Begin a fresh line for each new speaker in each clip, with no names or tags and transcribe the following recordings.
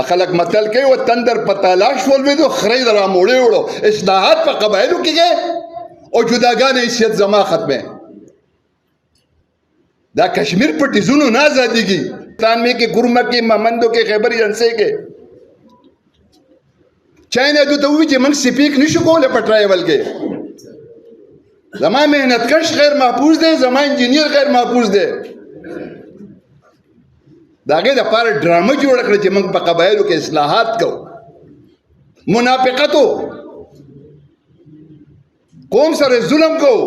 خلک متل کوي و تندر په تلاش ولوېدو خرۍ د راموړې وړو. اصلاحات په قبایلو کېږي او جداګانې حیثیت زما ختمه. دا کشمیر په ټیزونو نه آزادېږي. تان میں کې ګرمه کې ممندو کې خیبر ایجنسۍ کې چاینه دوی ته ووایي چې موږ سپیک نشو کولی په ټرایبل کې. زما محنت کش غیر محفوظ دی، زما انجینیر غیر محفوظ دی. د هغې دپاره ډرامه جوړه کړه چې موږ په قبایلو کې اصلاحات کوو. منافقتو قوم سره ظلم کوو.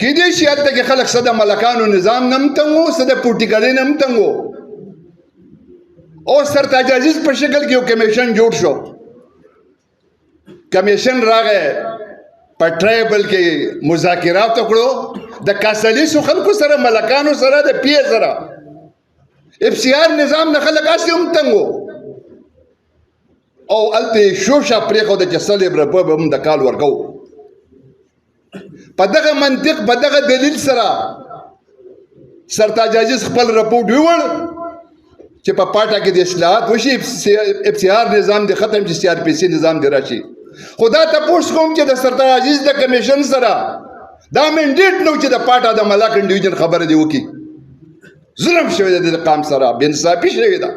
کېدای شي هلته کې خلک څه د ملکانو نظام نه هم تنګ وو، څه د پروټیکلۍ نه هم تنګ وو. او سرتاج عزیز په شکل کې یو کمیشن جوړ شو. کمیشن راغی په ټرایبل کې مذاکرات وکړو د کاسلیسو خلکو سره، ملکانو سره، د پی سره. اف سی آر نظام نه خلک هسې هم تنګ وو. او هلته شوشه پرېښوده چې سلیب به هم د کال ورکوو. په دغه منطق په دغه دلیل سره سرتاج عزیز خپل رپورټ ویوړ چې په پاټا کې د اصلاحات وشي، اف سی آر نظام دې ختم شي، سی آر پی سی نظام دې راشي. خو دا تپوس کوم چې د سرتاج عزیز د کمیشن سره دا منډیټ نو چې د پاټا د ملاکنډ ډویژن خبره دې وکړي. ظلم شوی دی د قام سره، بې انصافي شوې ده.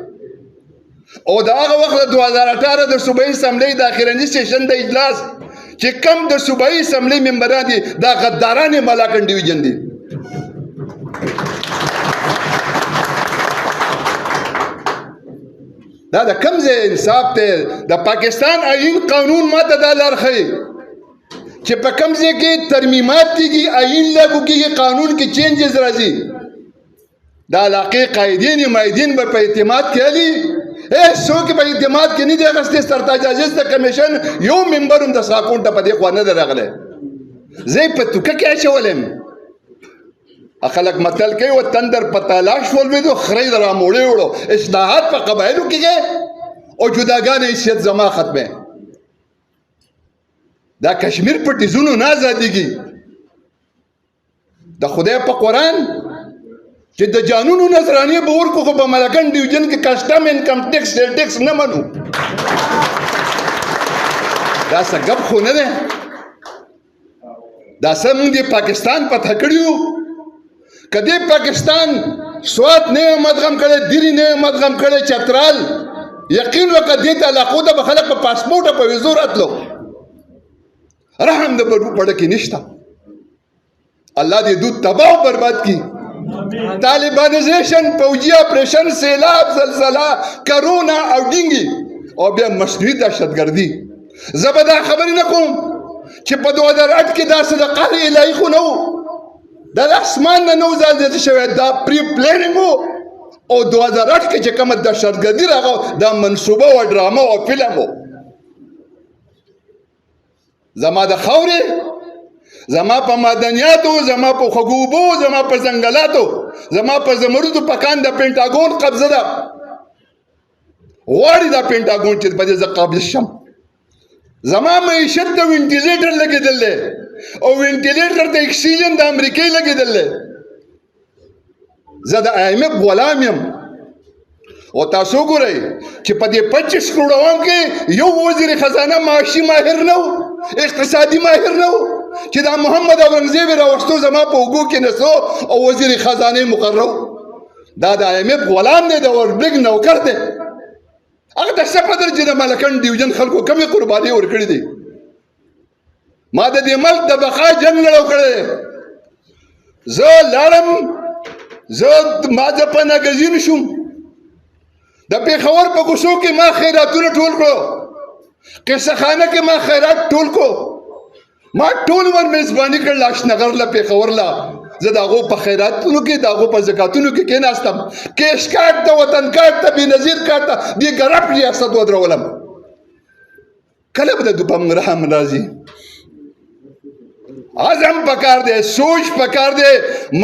او د هغه وخت د 2018 د صوبایي اسمبلۍ د اخرني سیشن د اجلاس چې کم د صوبایي اسمبلۍ ممبران دي دا غداران ملاکنډ ډویژن دي. دا د کم ځای انصاف دی؟ د پاکستان آئین قانون ماته دا لار ښیي چې په کم ځای کې ترمیمات کېږي، آئین لاګو کېږي، قانون کې چینجز راځي. د علاقې قایدین مایدین به په اعتماد کې علي. څوک په اعتماد کې نه دی اخیستی. سرتاج عزیز د کمیشن یو ممبر هم د ساکون ته په دې خوا نه دی راغلی. زه یې په توکه کې اچولی یم. خلک متل کوي و تندر په تلاش ولوېدو خرۍ د راموړې وړو. اصلاحات په قبایلو کېږي او جداګانې حیثیت زما ختمه. دا کشمیر په ټیزونو نه آزادېږي. د خدای په قرآن چې د جانونو نظرانې به ورکو، خو په ملکنډ ډویژن کې کسټم انکم ټیکس سیل ټیکس نه منو. دا څه ګپ خو نه دی. دا څه موږ د پاکستان فتح کړي یو. که دې پاکستان سوات نه مدغم کړی، دیري نه مدغم کړی، چترال، یقین وکړه دې ته علاقو ته به خلک په پاسپورټ او په ویزو راتلو. رحم د پړه کې نشته. الله دې دوی تباه او برباد کړي. طالبانیزیشن، فوجي اپریشن، سیلاب، زلزله، کرونا او ډینګي او بیا مصنوعي دهشتګردي. زه به دا خبرې نه کوم چې په 2008 کې داسې د قهر الهي خو نه و، دا د اسمان نه نه و زیات شوی، دا پری پلانینګ و. او 2008 کې چې کومه دهشتګردي راغله دا منصوبه و، ډرامه او فلم و. زما د خاورې، زما په معدنیاتو، زما په خوږو اوبو، زما په ځنګلاتو، زما په زمردو په کان د پینټاګون قبضه ده. غواړي دا پینټاګون چې په دې زه قابض شم. زما معیشت ته وینټیلیټر لګېدل دی او وینټیلیټر ته اکسیجن د امریکې لګېدل دی. زه د IMF غلام یم. او تاسو ګورئ چې په دې 25 کروڑ عوام کې یو وزیر خزانه معاشي ماهر نه و، اقتصادي ماهر نه و چې دا محمد اورنګزیب راوستو زما په اوږو کې نسو او وزیر خزانه مقرر. دا د IMF غلام دی، د وربلګ نوکر دی. هغه د څه په درجه د ملکنډ ډویژن خلکو کمې قربانۍ ورکړې دي. ما د دې ملک د بقا جنګ لړو کړی. زه لاړم، ما په ناګزین شوم. د پېښور په کوڅو کې ما خیراتونه ټول کړو، قصه خانه کې ما خیرات ټول کړو. ما ټول ور میزباني کړ لاشنغر له پېښور له. زه د هغو په خیراتونو کې، د هغو په زکاتونو کې کېناستم. کیش کارت ته، وطن کارت ته، بېنظیر کارت ته دې ګرپ ریاست ودرولم. کله به د دوی په موږ رحم راځي؟ عزم پکار دی، سوچ پکار دی.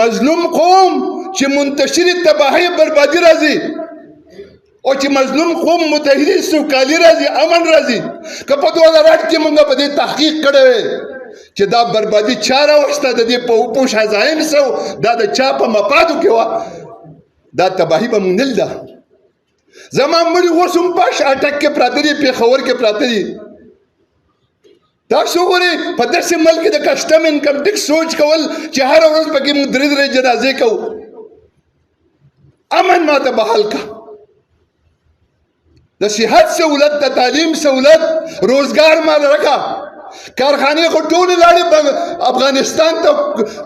مظلوم قوم چې منتشري تباهي بربادي راځي او چې مظلوم قوم متحدي سوکالي راځي، امن راځي. که په 2008 کې موږ په دې تحقیق کړی وی چې دا بربادي چا راوسته، د دې په پوش هزایم سو، دا د چا په مفادو کې وه، دا تباهي به موږ نه لیده. زما مړي اوس هم پاش اټک کې پراته دي، پېښور کې پراته دي. تاسو ګورئ په داسې ملک کې د کسټم انکم ټیکس سوچ کول چې هره ورځ پکې موږ 3 جنازې کوو. امن ماته بحال کا، د صحت سہولت، د تعلیم سہولت، روزګار مال رکا. کارخانې خو ټولې لاړې افغانستان ته،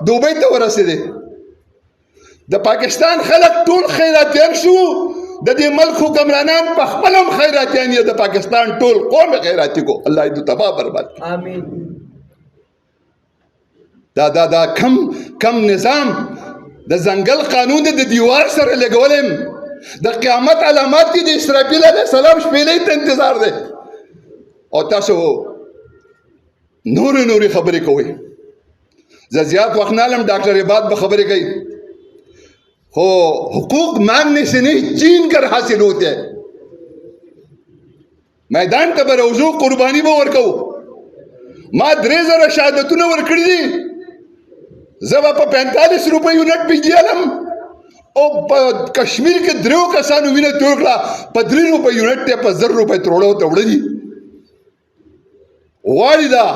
دوبۍ ته ورسېدې. د پاکستان خلک ټول خیراتیان شو، د دې ملک حکمرانان په خپل هم خیراتیان یې، د پاکستان ټول قوم خیراتي کو. الله دې تباہ برباد کړي.
آمین.
دا کم نظام د ځنګل قانون د دیوار سره لګولم. د قیامت علامات دي، د اسرافیل علیه السلام شپېلۍ ته انتظار دی. او تاسو نورې خبرې کوئ. زه زیات وخت نه لم، ډاکټر عباد به خبرې کوي. हो हुकूक मांगने से नहीं चीन कर हासिल होते हैं. मैदान ته به روزو، قرباني به ورکو. ما 3000 شهادتونه ورکړي دي. زه به په 45 روپۍ یونټ بجلی علم، او په کشمیر کې 3 کسانو وینه توی کړه، په 3 روپۍ یونټ ته په 1000 روپۍ تروړو ته وړي. غواړي دا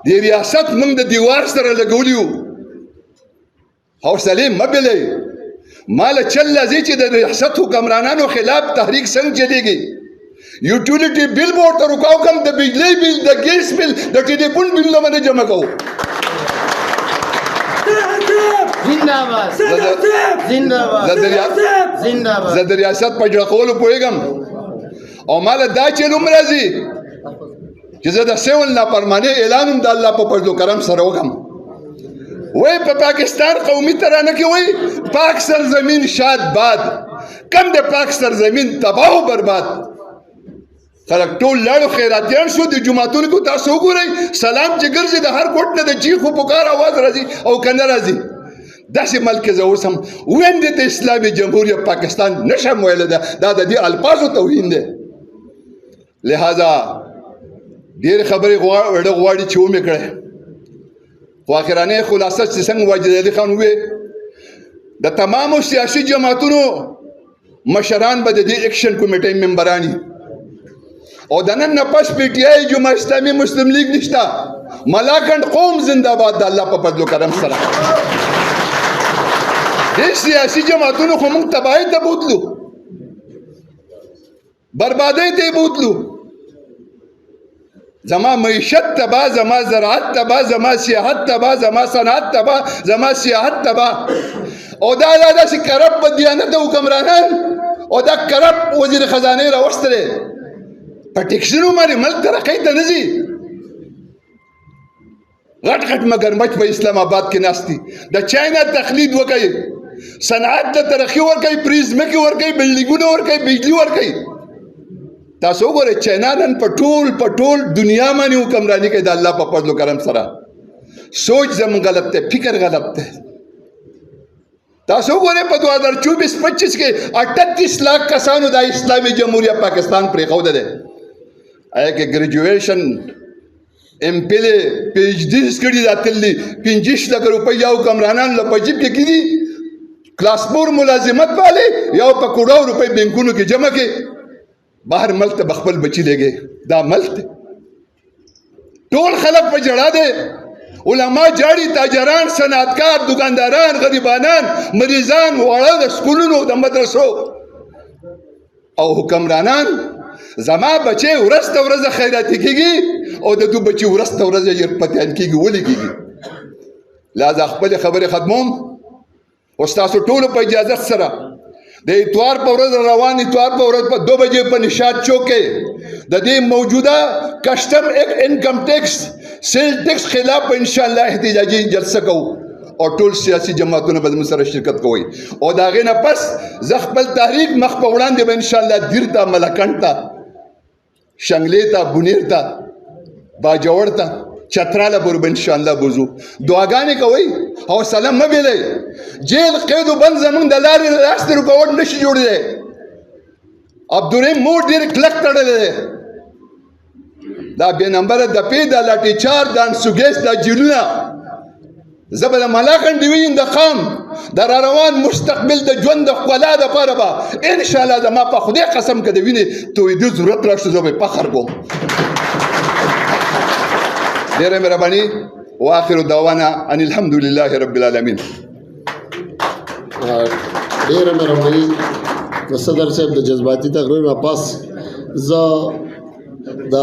د ریاست موږ د دیوار سره لګولیو. حوصلې مه بېلئ. مال چل لازم چې د ریاست حکمرانانو خلاف تحریک څنګه چلیږي. یوټیلیټي بل به ورته رکاو کم، د بجلی بل، د ګیس بل، د ټلیفون بل نه باندې جمع کوو. زه د ریاست په جوړ کولو پوهېږم، او مال دا چل هم راځي چې زه د 7 نافرمانۍ اعلان هم د الله په فضل و کرم سره وکړم. وی په پاکستان قومي ترانه کې وی پاک سرزمین شاد باد، کم د پاک سرزمین تباہ و برباد. خلک ټول لاړو خیراتیان شو. د جماعتونو کې تاسو وګورئ سلام چې ګرځي، د هر کوټ نه د چیخ و پکار आवाज راځي او کنه راځي. داسې ملک زه اوس هم ویم د اسلامي جمهوریت پاکستان نشم ویلی. دا د دې الفاظو توهین دی. لہذا ډېرې خبرې غواړي چې ومې کړی، خو اخرانه خلاصه چې څنګه واجد علي خان ووی، د تمامو سیاسي جماعتونو مشران به د دې اکشن کمیټې ممبران، او د نن نه پس پی ټی آی، جماعت اسلامي، مسلم لیگ نشته. ملاکنډ قوم زنده باد د الله په فضل و کرم سره. دې سیاسي جماعتونو خو موږ تباهۍ ته بوتلو، بربادۍ ته یې بوتلو. زما معیشت تباہ، زما زراعت تباہ، زما سیاحت تباہ، زما صنعت تباہ، زما سیاحت تباہ. او دا داسې کرپ بدیانته حکمرانان او دا کرپ وزیر خزانه راوستلی په ټیکسونو باندې ملک ترقۍ ته نه ځي. غټ مگرمچ په اسلام آباد کې ناست دي. د چاینا تقلید وکړي، صنعت ته ترقي ورکړي، پریزمکې ورکړي، بلډینګونه ورکړي، بجلی ورکړي. تاسو وګورئ چاینا نن په ټول دنیا باندې حکمراني کوي د الله په فضل و کرم سره. سوچ زموږ غلط دی، فکر غلط دی. تاسو وګورئ په 2024-25 کې 38 लाख کسانو د اسلامي جمهوریت پاکستان پرېښوده دی. آیا کې ګریجویشن ایم پی پی ایچ ډي کړي دا تللی 25 لک روپۍ یو حکمرانان له په جیب کې کړي، کلاس 4 ملازمت والے یو په کروڑو روپۍ بینکونو کې جمع کې بهر ملک ته خپل بچی لګي. دا ملک دی. ټول خلک په جړا دی. علما جاړي، تاجران، صنعتکار، دکانداران، غریبانان، مریضان، واړه د سکولونو د مدرسو، او حکمرانان. زما بچي ورځ ته ورځ خیراتي کېږي او د دوی بچي ورځ ته ورځ یرپتیان کېږي. ولې کېږي؟ لہذا خپلې خبرې ختموم. او ستاسو ټولو په اجازت سره د اتوار په ورځ روان، اتوار په ورځ په 2 بجې په نشاط چوک کې د دې موجوده کسٹم ایکٹ، انکم ټیکس، سیل ټیکس خلاف په انشاءالله احتجاجي جلسه کوو، او ټول سیاسي جماعتونه به زموږ سره شرکت کوي. او د هغې نه پس زه خپل تحریک مخ په وړاندې به انشاءالله دیر ته، ملکنډ ته، شنګلې ته، بونیر ته، باجوړ ته، چتراله پورې به انشاءالله بوځو. دعاګانې کوئ، حوصله مه بېلئ. جیل قید و بند زموږ د لارې لاستې رکاوټ نشي جوړېدی. عبدالرحیم مور ډېر کلک تړلی دی. دا بې نمبره دپې، دا لاټي چار، دا انسوګیس، دا جیلونه. زه به د ملاکنډ ډویژن د قام د را روان مستقبل د ژوند د ښکلا دپاره به انشاءالله زما په خدای قسم که د وینې تویېدو ضرورت راشو زه به فخر کوم. ډېره مهرباني. واخر دعوانا ان الحمد لله رب العالمین.
ډېره مهرباني د صدر صاحب د جذباتي تقریر نه پس زه د